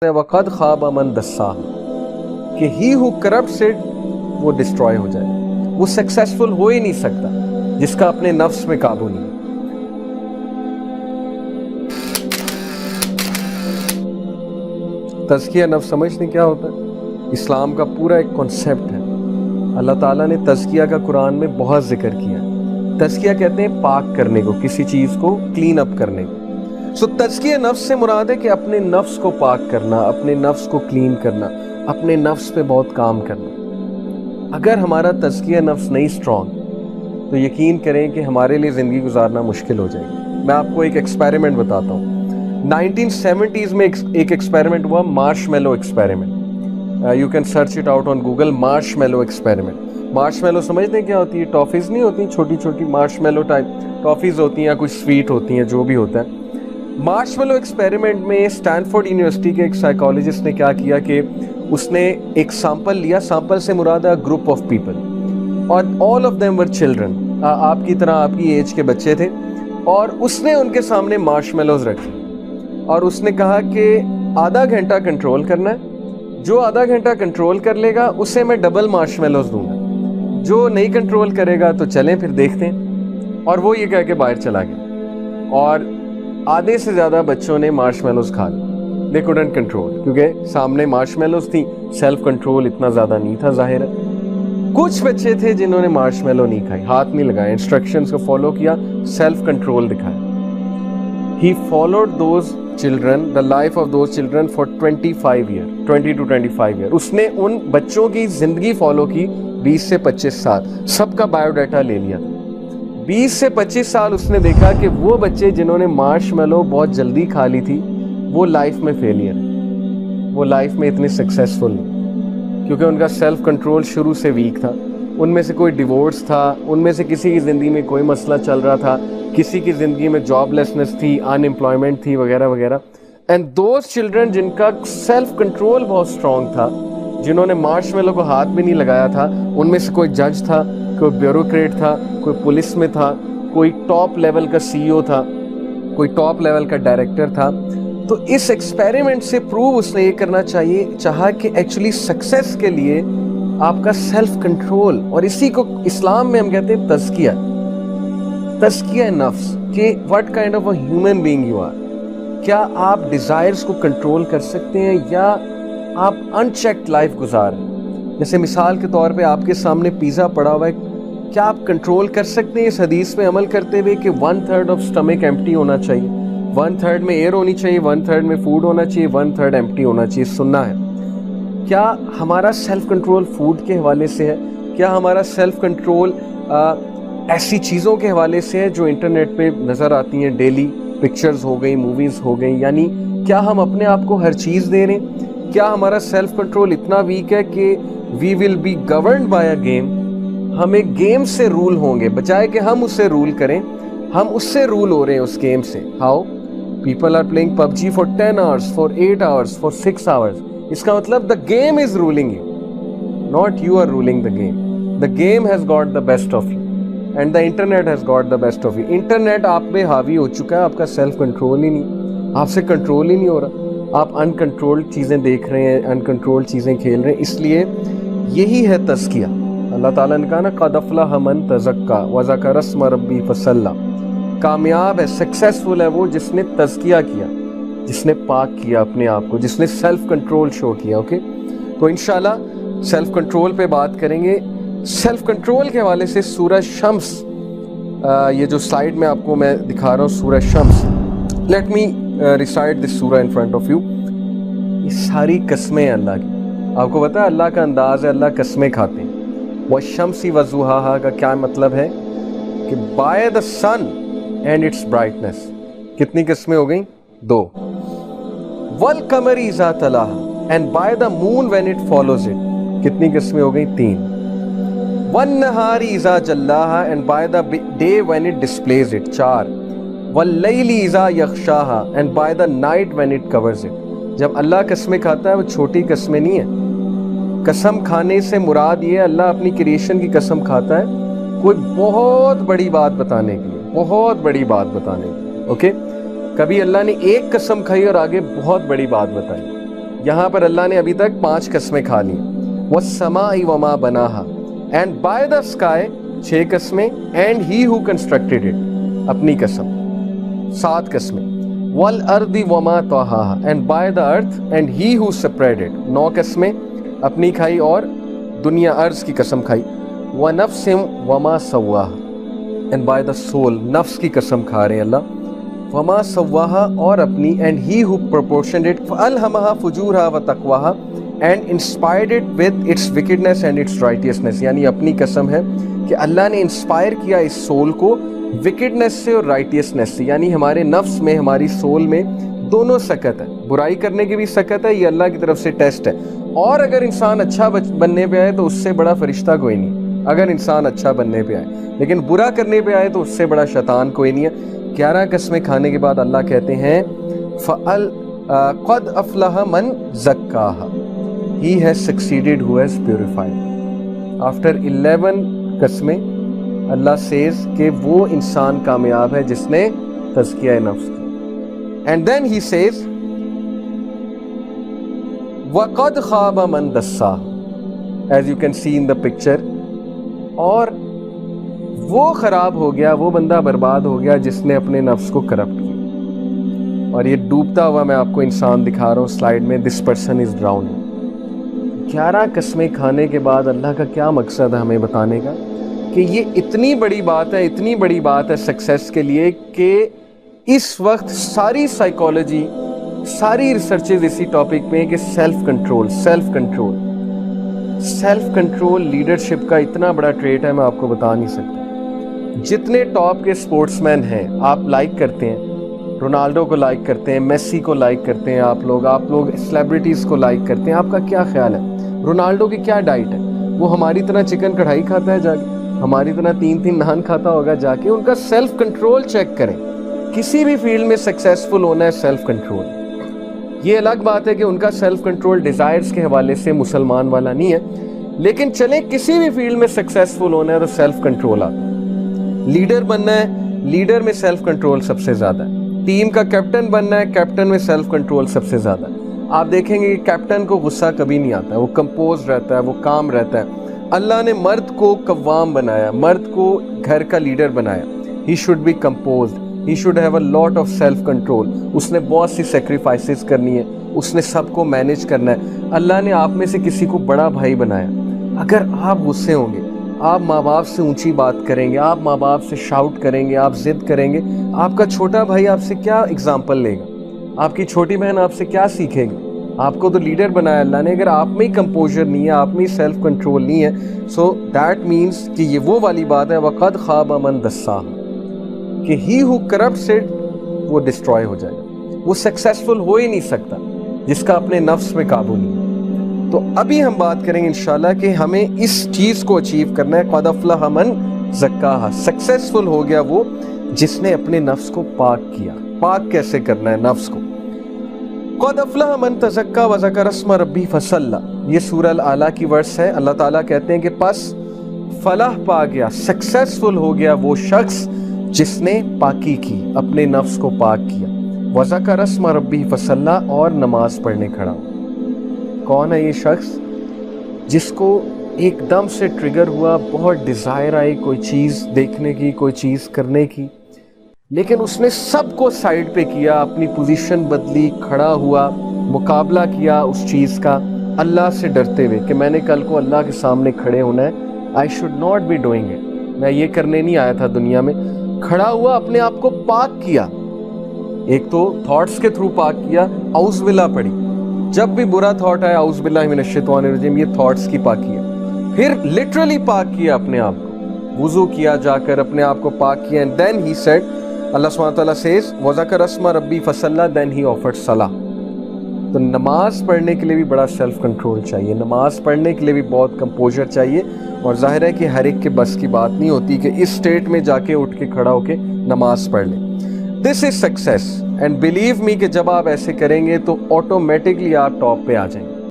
وقد خواب من دساہا کہ ہی ہو کرپٹس اٹ وہ ڈسٹروائے ہو جائے. وہ سکسیسفل ہو ہی نہیں سکتا جس کا اپنے نفس میں قابو نہیں. تزکیہ نفس سمجھتے کیا ہوتا ہے؟ اسلام کا پورا ایک کنسیپٹ ہے. اللہ تعالیٰ نے تزکیہ کا قرآن میں بہت ذکر کیا. تزکیہ کہتے ہیں پاک کرنے کو، کسی چیز کو کلین اپ کرنے کو. تزکیہ نفس سے مراد ہے کہ اپنے نفس کو پاک کرنا، اپنے نفس کو کلین کرنا، اپنے نفس پہ بہت کام کرنا. اگر ہمارا تزکیہ نفس نہیں اسٹرانگ تو یقین کریں کہ ہمارے لیے زندگی گزارنا مشکل ہو جائے گی. میں آپ کو ایک ایکسپیریمنٹ بتاتا ہوں. 1970s میں ایک ایکسپیریمنٹ ہوا، marshmallow experiment. You can search it out on Google, marshmallow experiment. Marshmallow سمجھتے ہیں کیا ہوتی ہے؟ ٹافیز نہیں ہوتی چھوٹی چھوٹی مارش میلو ٹائپ ٹافیز ہوتی ہیں یا کچھ سویٹ ہوتی ہیں، جو بھی ہوتا ہے. مارش میلو ایکسپیریمنٹ میں اسٹینفورڈ یونیورسٹی کے ایک سائیکالوجسٹ نے کیا کیا کہ اس نے ایک سیمپل لیا. سیمپل سے مراد ہے گروپ آف پیپل، اور all of them were children, آپ کی طرح آپ کی ایج کے بچے تھے. اور اس نے ان کے سامنے مارش میلوز رکھی اور اس نے کہا کہ آدھا گھنٹہ کنٹرول کرنا ہے. جو آدھا گھنٹہ کنٹرول کر لے گا اسے میں ڈبل مارش میلوز دوں گا. جو نہیں کنٹرول کرے گا تو چلیں پھر دیکھتے ہیں. اور وہ یہ کہہ کے باہر چلا گیا اور آدھے سے زیادہ بچوں نے مارش میلوز کھا لی. دے کوڈنٹ کنٹرول، کیونکہ سامنے مارش میلوز تھی، سیلف کنٹرول اتنا زیادہ نہیں تھا ظاہر ہے. کچھ بچے تھے جنہوں نے مارش میلو نہیں کھائی، ہاتھ نہیں لگایا، انسٹرکشنز کو فالو کیا، سیلف کنٹرول دکھایا. He followed those children, the life of those children for 25 years, 20 to 25 years. اس نے ان بچوں کی زندگی فالو کی 20 سے 25 سال. سب کا بایو ڈیٹا لے لیا تھا. 20 سے 25 سال اس نے دیکھا کہ وہ بچے جنہوں نے مارش میلو بہت جلدی کھا لی تھی وہ لائف میں فیلئر ہیں، وہ لائف میں اتنے سکسیسفل نہیں، کیونکہ ان کا سیلف کنٹرول شروع سے ویک تھا. ان میں سے کوئی ڈیورس تھا، ان میں سے کسی کی زندگی میں کوئی مسئلہ چل رہا تھا، کسی کی زندگی میں جاب لیسنس تھی، ان امپلائمنٹ تھی، وغیرہ وغیرہ. اینڈ دوز چلڈرن جن کا سیلف کنٹرول بہت اسٹرانگ تھا، جنہوں نے مارش میلو کو ہاتھ بھی نہیں لگایا تھا، ان میں سے کوئی جج تھا، کوئی بیوروکریٹ تھا، کوئی پولیس میں تھا، کوئی ٹاپ لیول کا سی او تھا، کوئی ٹاپ لیول کا ڈائریکٹر تھا. تو اس ایکسپیریمنٹ سے پروو اس نے یہ کرنا چاہا کہ ایکچولی سکسیس کے لیے آپ کا سیلف کنٹرول، اور اسی کو اسلام میں ہم کہتے ہیں تزکیہ نفس، کہ what kind of a human being you are. کیا آپ ڈیزائرز کو کنٹرول کر سکتے ہیں یا آپ انچیکڈ لائف گزار رہے ہیں؟ جیسے مثال کے طور پہ آپ کے سامنے پیزا پڑا ہوا ہے، کیا آپ کنٹرول کر سکتے ہیں اس حدیث پہ عمل کرتے ہوئے کہ 1/3 آف سٹمک ایمپٹی ہونا چاہیے، 1/3 میں ایئر ہونی چاہیے، 1/3 میں فوڈ ہونا چاہیے، 1/3 ایمپٹی ہونا چاہیے؟ سننا ہے. کیا ہمارا سیلف کنٹرول فوڈ کے حوالے سے ہے؟ کیا ہمارا سیلف کنٹرول ایسی چیزوں کے حوالے سے ہے جو انٹرنیٹ پہ نظر آتی ہیں ڈیلی؟ پکچرز ہو گئی، موویز ہو گئی. یعنی کیا ہم اپنے آپ کو ہر چیز دے رہے ہیں؟ کیا ہمارا سیلف کنٹرول اتنا ویک ہے کہ we will be governed by a game? ہم ایک گیم سے رول ہوں گے، بجائے کہ ہم اسے رول کریں، ہم اس سے رول ہو رہے ہیں، اس گیم سے. How people are playing PUBG for 10 hours, for 8 hours, for 6 hours. اس کا مطلب the game is ruling you, not you are ruling the game. The game has got the best of you and the internet has got the best of you. Internet آپ پہ حاوی ہو چکا ہے، آپ کا self control ہی نہیں، آپ سے کنٹرول ہی نہیں ہو رہا. آپ ان کنٹرولڈ چیزیں دیکھ رہے ہیں، ان کنٹرولڈ چیزیں کھیل رہے ہیں. اس لیے یہی ہے تزکیہ. اللہ تعالیٰ نے کہا نا قد افلح من تزکیٰ وذکر اسم ربہ فصلی. کامیاب ہے، سکسیسفل ہے وہ جس نے تزکیہ کیا، جس نے پاک کیا اپنے آپ کو، جس نے سیلف کنٹرول شو کیا. اوکے، تو انشاءاللہ سیلف کنٹرول پہ بات کریں گے. سیلف کنٹرول کے حوالے سے سورہ شمس، یہ جو سلائیڈ میں آپ کو میں دکھا رہا ہوں سورہ شمس، لیٹ می ریسائٹ دس سورہ ان فرنٹ آف یو. یہ ساری قسمیں ہیں اللہ کی. آپ کو پتہ ہے اللہ کا انداز ہے، اللہ قسمیں کھاتے ہیں. والشمس وضحاہا کا کیا مطلب ہے؟ کہ by the sun and its brightness. کتنی قسمیں ہو گئیں؟ 2. والقمر اذا تلاہا and by the moon when it follows it. کتنی قسمیں ہو گئیں؟ 3. والنہار اذا جلاہا and by the day when it displays it. 4. واللیل اذا یغشاہا and by the night when it covers it. جب اللہ قسمیں کھاتا ہے وہ چھوٹی قسمیں نہیں ہیں. قسم کھانے سے مراد یہ اللہ اپنی کریشن کی قسم کھاتا ہے کوئی بہت بڑی بات بتانے کے لیے، بہت بڑی بات بتانے کے لیے. اوکے، کبھی اللہ نے ایک قسم کھائی اور آگے بہت بڑی بات بتائی. یہاں پر اللہ نے ابھی تک 5 قسمیں کھا لی. وَالسَّمَاءِ وَمَا بَنَاهَا, and by the sky 6 قسمیں, and he who constructed it, اپنی قسم 7 قسمیں. وَالْأَرْضِ وَمَا طَحَاهَا, and by the earth and he who spread it, 9 قسمیں اپنی کھائی اور دنیا ارض کی قسم کھائی. وَنَفْسٍ وَمَا سَوَّاهَا, and by the soul, نفس کی قسم کھا رہے ہیں اللہ. وَمَا سَوَّاهَا, اور اپنی, and he who proportioned it, فَأَلْهَمَهَا فُجُورَهَا وَتَقْوَاهَا, and inspired it with its wickedness and its righteousness. یعنی اپنی قسم ہے کہ اللہ نے انسپائر کیا اس سول کو وکڈنس سے اور رائٹیسنس سے. یعنی ہمارے نفس میں, ہماری سول میں دونوں سکت ہے, برائی کرنے کی بھی سکت ہے, یہ اللہ کی طرف سے ٹیسٹ ہے. اور اگر انسان اچھا بننے پہ آئے تو اس سے بڑا فرشتہ کوئی نہیں, اگر انسان اچھا بننے پہ آئے. لیکن برا کرنے پہ آئے تو اس سے بڑا شیطان کوئی نہیں ہے. 11 قسمیں کھانے کے بعد اللہ کہتے ہیں قَدْ أَفْلَحَ مَنْ زَكَّاهَا, he has succeeded who has purified. After 11 قسمیں اللہ says کہ وہ انسان کامیاب ہے جس نے تزکیہ نفس کی. And then he says وَقَدْ خَابَ مَنْ دَسَّاهَا, as you can see in the picture, اور وہ خراب ہو گیا, وہ بندہ برباد ہو گیا جس نے اپنے نفس کو کرپٹ کیا. اور یہ ڈوبتا ہوا میں آپ کو انسان دکھا رہا ہوں سلائیڈ میں, this person is drowning. 11 قسمیں کھانے کے بعد اللہ کا کیا مقصد ہے ہمیں بتانے کا, کہ یہ اتنی بڑی بات ہے, اتنی بڑی بات ہے سکسیس کے لیے, کہ اس وقت ساری سائیکالوجی, ساری ریسرچز اسی ٹاپک پہ ہیں کہ self control, self control, self control leadership کا اتنا بڑا ٹریٹ ہے, میں آپ کو بتا نہیں سکتا. جتنے ٹاپ کے سپورٹس مین ہیں آپ لائک کرتے ہیں, رونالڈو کو لائک کرتے ہیں, میسی کو لائک کرتے ہیں, آپ لوگ سیلیبریٹیز کو لائک کرتے ہیں. آپ کا کیا خیال ہے رونالڈو کی کیا ڈائٹ ہے؟ وہ ہماری طرح چکن کڑھائی کھاتا ہے جا کے, ہماری طرح 3 نان کھاتا ہوگا جا کے؟ ان کا سیلف کنٹرول چیک کریں. کسی بھی فیلڈ میں سکسیسفل ہونا ہے سیلف کنٹرول. یہ الگ بات ہے کہ ان کا سیلف کنٹرول ڈیزائرز کے حوالے سے مسلمان والا نہیں ہے, لیکن چلیں کسی بھی فیلڈ میں سکسیسفل ہونا ہے تو سیلف کنٹرول آتا ہے. لیڈر بننا ہے, لیڈر میں سیلف کنٹرول سب سے زیادہ ہے. ٹیم کا کیپٹن بننا ہے, کیپٹن میں سیلف کنٹرول سب سے زیادہ ہے. آپ دیکھیں گے کہ کیپٹن کو غصہ کبھی نہیں آتا ہے, وہ کمپوز رہتا ہے, وہ کام رہتا ہے. اللہ نے مرد کو قوام بنایا, مرد کو گھر کا لیڈر بنایا. He should be composed, he should have a lot of self control. اس نے بہت سی سیکریفائسز کرنی ہے, اس نے سب کو مینیج کرنا ہے. اللہ نے آپ میں سے کسی کو بڑا بھائی بنایا. اگر آپ غصے ہوں گے, آپ ماں باپ سے اونچی بات کریں گے, آپ ماں باپ سے شاؤٹ کریں گے, آپ ضد کریں گے, آپ کا چھوٹا بھائی آپ سے کیا اگزامپل لے گا؟ آپ کی چھوٹی بہن آپ سے کیا سیکھے گی؟ آپ کو تو لیڈر بنایا اللہ نے. اگر آپ میں ہی کمپوزر نہیں ہے, آپ میں ہی سیلف کنٹرول نہیں ہے, سو دیٹ مینس کہ یہ وہ والی بات ہے وَقَدْ خَابَ مَنْ دَسَّاهَا, کہ he who corrupts it وہ ڈسٹروائے ہو جائے گا. وہ سکسیسفل ہو ہی نہیں سکتا جس کا اپنے نفس میں قابو نہیں ہے. تو ابھی ہم بات کریں گے انشاءاللہ کہ ہمیں اس چیز کو اچیو کرنا ہے. قَدْ أَفْلَحَ مَنْ زَكَّاهَا, سکسیسفل ہو گیا وہ جس نے اپنے نفس کو پاک کیا. پاک کیسے کرنا ہے نفس کو؟ قَدْ أَفْلَحَ مَنْ تَزَكَّىٰ وَذَكَرَ اسْمَ رَبِّهِ فَصَلَّىٰ, یہ سورہ الاعلیٰ کی ورس ہے. اللہ تعالیٰ کہتے ہیں کہ پس فلاح پا گیا, سکسیسفل ہو گیا وہ شخص جس نے پاکی کی, اپنے نفس کو پاک کیا. وَذَكَرَ اسْمَ رَبِّهِ فَصَلَّىٰ, اور نماز پڑھنے کھڑا. کون ہے یہ شخص؟ جس کو ایک دم سے ٹریگر ہوا, بہت ڈیزائر آئی کوئی چیز دیکھنے کی, کوئی چیز کرنے کی, لیکن اس نے سب کو سائیڈ پہ کیا, اپنی پوزیشن بدلی, کھڑا ہوا, مقابلہ کیا اس چیز کا اللہ سے ڈرتے ہوئے کہ میں نے کل کو اللہ کے سامنے کھڑے ہونا ہے. I should not be doing it, میں یہ کرنے نہیں آیا تھا دنیا میں. کھڑا ہوا, اپنے آپ کو پاک کیا. ایک تو تھاٹس کے تھرو پاک کیا, اعوذ باللہ پڑھی, جب بھی برا تھاٹ آیا اعوذ باللہ من الشیطان الرجیم, یہ تھاٹس کی پاکی ہے. پھر لٹرلی پاک کیا اپنے آپ کو, وضو کیا جا کر, اپنے آپ کو پاک کیا. اینڈ دین ہی سیڈ, اللہ سبحانہ تعالیٰ سیز وَذَكَرَ اسْمَ رَبِّهِ فَصَلَّىٰ, دین ہی آفرڈ صلاح. تو نماز پڑھنے کے لیے بھی بڑا سیلف کنٹرول چاہیے, نماز پڑھنے کے لیے بھی بہت کمپوزر چاہیے. اور ظاہر ہے کہ ہر ایک کے بس کی بات نہیں ہوتی کہ اس سٹیٹ میں جا کے اٹھ کے کھڑا ہو کے نماز پڑھ لیں. This is success, and believe me کہ جب آپ ایسے کریں گے تو آٹومیٹکلی آپ ٹاپ پہ آ جائیں گے.